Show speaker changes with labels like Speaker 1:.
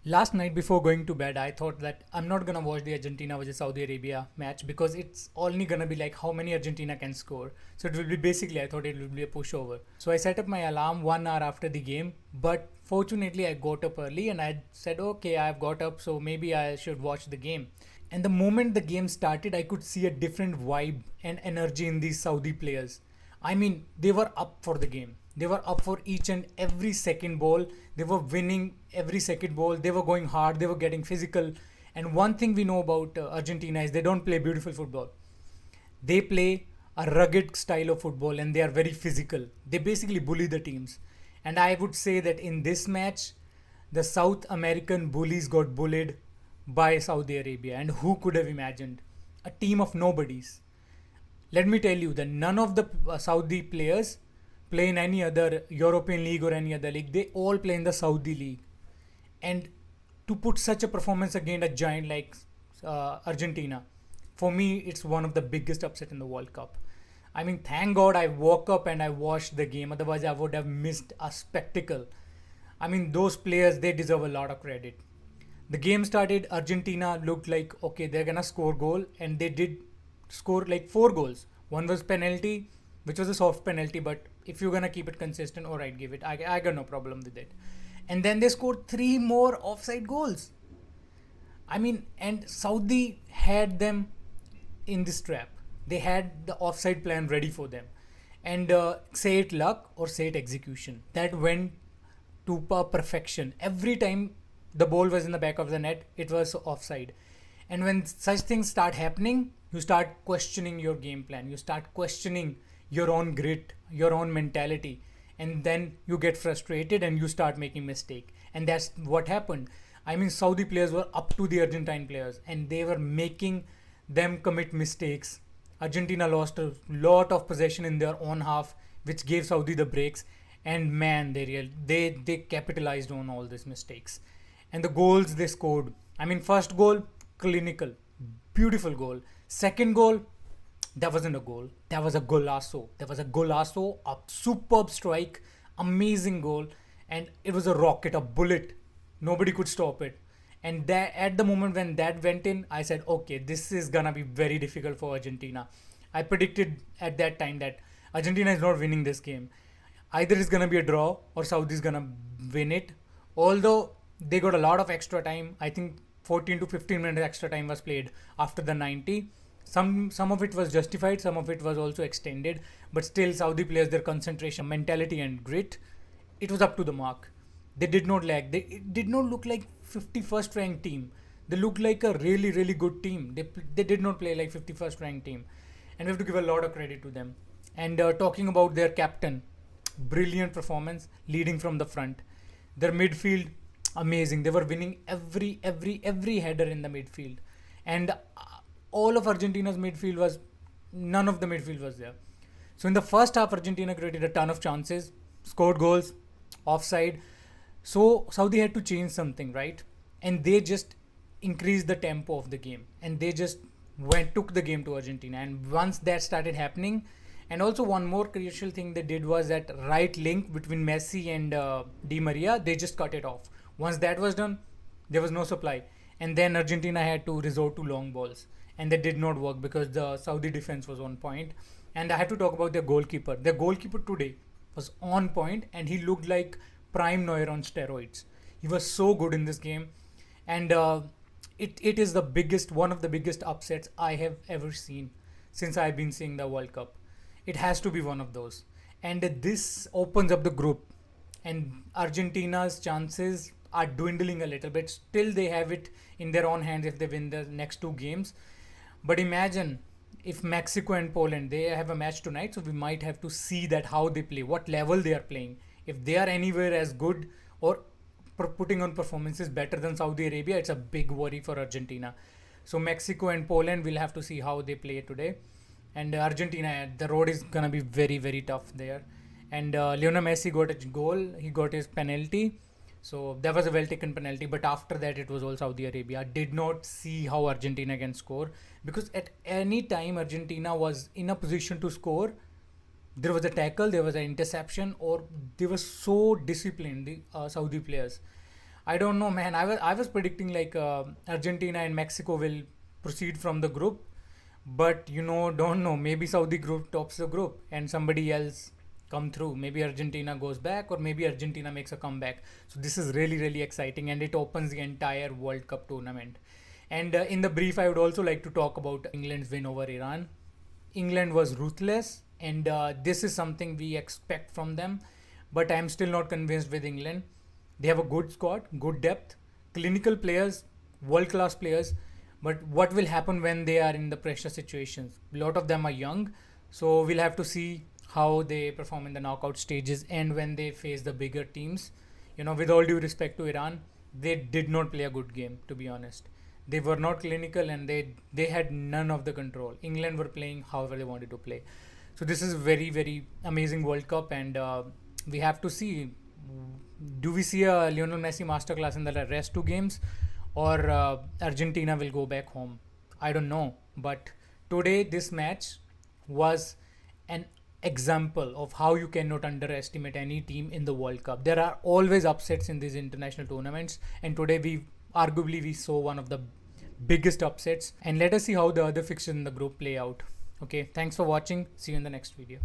Speaker 1: Last night before going to bed, I thought that I'm not gonna watch the Argentina versus Saudi Arabia match because it's only gonna be like how many Argentina can score. So it will be basically, I thought it will be a pushover. So I set up my alarm 1 hour after the game, but fortunately I got up early and I said, okay, I've got up, so maybe I should watch the game. And the moment the game started, I could see a different vibe and energy in these Saudi players. I mean, they were up for the game. They were up for each and every second ball. They were winning every second ball. They were going hard. They were getting physical. And one thing we know about Argentina is they don't play beautiful football. They play a rugged style of football and they are very physical. They basically bully the teams. And I would say that in this match, the South American bullies got bullied by Saudi Arabia. And who could have imagined? A team of nobodies. Let me tell you that none of the Saudi players play in any other European league or any other league. They all play in the Saudi league. And to put such a performance against a giant like Argentina, for me, it's one of the biggest upset in the World Cup. I mean, thank God I woke up and I watched the game. Otherwise, I would have missed a spectacle. I mean, those players, they deserve a lot of credit. The game started, Argentina looked like, okay, they're gonna score goal, and they did score like four goals. One was penalty, which was a soft penalty, but if you're gonna keep it consistent, alright, give it. I got no problem with it. And then they scored three more offside goals. I mean, and Saudi had them in this trap. They had the offside plan ready for them. And say it luck or say it execution. That went to perfection. Every time the ball was in the back of the net, it was offside. And when such things start happening, you start questioning your game plan. You start questioning your own grit, your own mentality. And then you get frustrated and you start making mistake. And that's what happened. I mean, Saudi players were up to the Argentine players and they were making them commit mistakes. Argentina lost a lot of possession in their own half, which gave Saudi the breaks. And man, they capitalized on all these mistakes. And the goals they scored. I mean, first goal, clinical, beautiful goal. Second goal, that wasn't a goal. That was a golazo. That was a golazo, a superb strike, amazing goal, and it was a rocket, a bullet. Nobody could stop it. And that at the moment when that went in, I said, okay, this is gonna be very difficult for Argentina. I predicted at that time that Argentina is not winning this game. Either it's gonna be a draw or Saudi is gonna win it. Although they got a lot of extra time, I think 14 to 15 minutes extra time was played after the 90. Some of it was justified, some of it was also extended, but still Saudi players, their concentration, mentality and grit, it was up to the mark. They did not lag. It did not look like 51st ranked team. They looked like a really good team. They did not play like 51st ranked team, and we have to give a lot of credit to them. And talking about their captain, brilliant performance leading from the front. Their midfield, amazing. They were winning every header in the midfield, and all of Argentina's midfield was, none of the midfield was there. So in the first half, Argentina created a ton of chances, scored goals, offside. So Saudi had to change something, right? And they just increased the tempo of the game, and they just took the game to Argentina. And once that started happening, and also one more crucial thing they did was that right link between Messi and Di Maria, they just cut it off. Once that was done, there was no supply, and then Argentina had to resort to long balls, and that did not work because the Saudi defense was on point. And I have to talk about their goalkeeper. Their goalkeeper today was on point, and he looked like prime Neuer on steroids. He was so good in this game, and it is the biggest, one of the biggest upsets I have ever seen since I've been seeing the World Cup. It has to be one of those, and this opens up the group, and Argentina's chances are dwindling a little bit. Still, they have it in their own hands if they win the next two games. But imagine if Mexico and Poland, they have a match tonight, so we might have to see that how they play, what level they are playing. If they are anywhere as good or putting on performances better than Saudi Arabia, it's a big worry for Argentina. So Mexico and Poland will have to see how they play today. And Argentina, the road is gonna be very tough there. And Lionel Messi got a goal. He got his penalty. So that was a well taken penalty. But after that, it was all Saudi Arabia. I did not see how Argentina can score, because at any time Argentina was in a position to score, there was a tackle, there was an interception, or they were so disciplined, the Saudi players. I don't know, man. I was predicting like Argentina and Mexico will proceed from the group, but don't know. Maybe Saudi group tops the group and somebody else come through. Maybe Argentina goes back, or maybe Argentina makes a comeback. So this is really really exciting, and it opens the entire World Cup tournament. And in the brief, I would also like to talk about England's win over Iran. England was ruthless, and this is something we expect from them. But I'm still not convinced with England. They have a good squad, good depth, clinical players, world class players. But what will happen when they are in the pressure situations? A lot of them are young, so we'll have to see how they perform in the knockout stages and when they face the bigger teams. With all due respect to Iran, they did not play a good game, to be honest. They were not clinical, and they had none of the control. England were playing however they wanted to play. So this is very very amazing World Cup, and we have to see, do we see a Lionel Messi masterclass in the rest two games, or Argentina will go back home? I don't know, but today this match was an example of how you cannot underestimate any team in the World Cup. There are always upsets in these international tournaments, and today we saw one of the biggest upsets. And let us see how the other fixtures in the group play out. Okay, thanks for watching. See you in the next video.